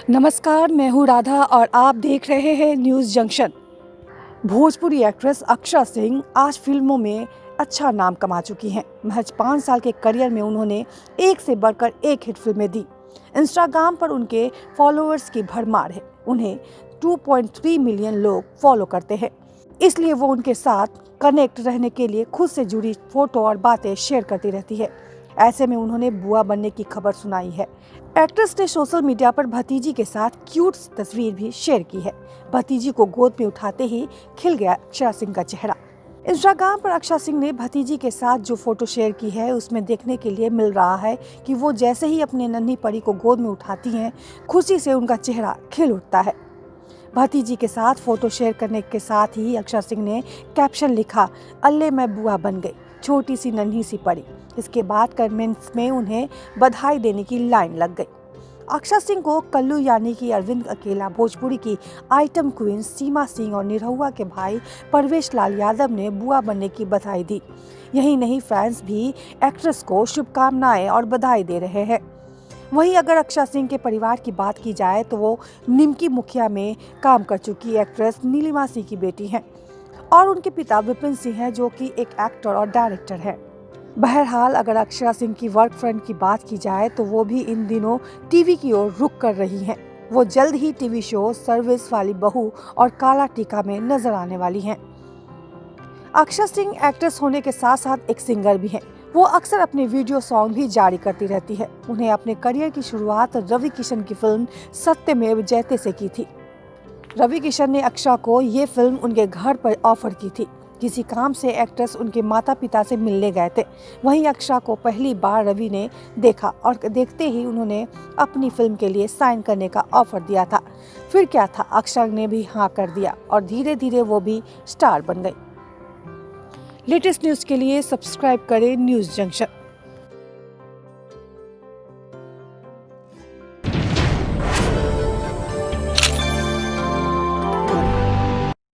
नमस्कार, मैं हूँ राधा और आप देख रहे हैं news junction. Bhojpuri actress Akshara Singh आज फिल्मों में अच्छा नाम कमा चुकी हैं। महज 5 साल के करियर में उन्होंने एक से बढ़कर एक हिट फिल्में दी। इंस्टाग्राम पर उनके फॉलोअर्स की भरमार है। उन्हें 2.3 मिलियन लोग फॉलो करते हैं, इसलिए वो उनके साथ कनेक्ट रहने के लिए खुद से जुड़ी फोटो और बातें शेयर करती रहती है। ऐसे में उन्होंने बुआ बनने की खबर सुनाई है। एक्ट्रेस ने सोशल मीडिया पर भतीजी के साथ क्यूट तस्वीर भी शेयर की है। भतीजी को गोद में उठाते ही खिल गया अक्षरा सिंह का चेहरा। इंस्टाग्राम पर अक्षरा सिंह ने भतीजी के साथ जो फोटो शेयर की है, उसमें देखने के लिए मिल रहा है कि वो जैसे ही अपने नन्ही परी को गोद में उठाती हैं, खुशी से उनका चेहरा खिल उठता है। भतीजी के साथ फोटो शेयर करने के साथ ही अक्षरा सिंह ने कैप्शन लिखा, अल्ले मैं बुआ बन गई, छोटी सी नन्ही सी परी। इसके बाद कमेंट्स में उन्हें बधाई देने की लाइन लग गई। अक्षरा सिंह को कल्लू यानी कि अरविंद अकेला, भोजपुरी की आइटम क्वीन सीमा सिंह और निरहुआ के भाई परवेश लाल यादव ने बुआ बनने की बधाई दी। यही नहीं, फैंस भी एक्ट्रेस को शुभकामनाएं और बधाई दे रहे हैं। वहीं अगर अक्षरा सिंह के परिवार की बात की जाए तो वो निमकी मुखिया में काम कर चुकी एक्ट्रेस नीलिमा सिंह की बेटी हैं और उनके पिता विपिन सिंह हैं, जो कि एक एक्टर और डायरेक्टर हैं। बहरहाल अगर अक्षरा सिंह की वर्क फ्रंट की बात की जाए तो वो भी इन दिनों टीवी की ओर रुख कर रही हैं। वो जल्द ही टीवी शो सर्विस वाली बहू और काला टीका में नजर आने वाली हैं। अक्षरा सिंह एक्ट्रेस होने के साथ साथ एक सिंगर भी हैं। वो अक्सर अपने वीडियो सॉन्ग भी जारी करती रहती है। उन्हें अपने करियर की शुरुआत रवि किशन की फिल्म सत्यमेव जयते से की थी। रवि किशन ने अक्षरा को ये फिल्म उनके घर पर ऑफर की थी। किसी काम से एक्ट्रेस उनके माता पिता से मिलने गए थे। वहीं अक्षरा को पहली बार रवि ने देखा और देखते ही उन्होंने अपनी फिल्म के लिए साइन करने का ऑफर दिया था। फिर क्या था, अक्षरा ने भी हाँ कर दिया और धीरे धीरे वो भी स्टार बन गई। लेटेस्ट न्यूज़ के लिए सब्सक्राइब करें न्यूज़ जंक्शन।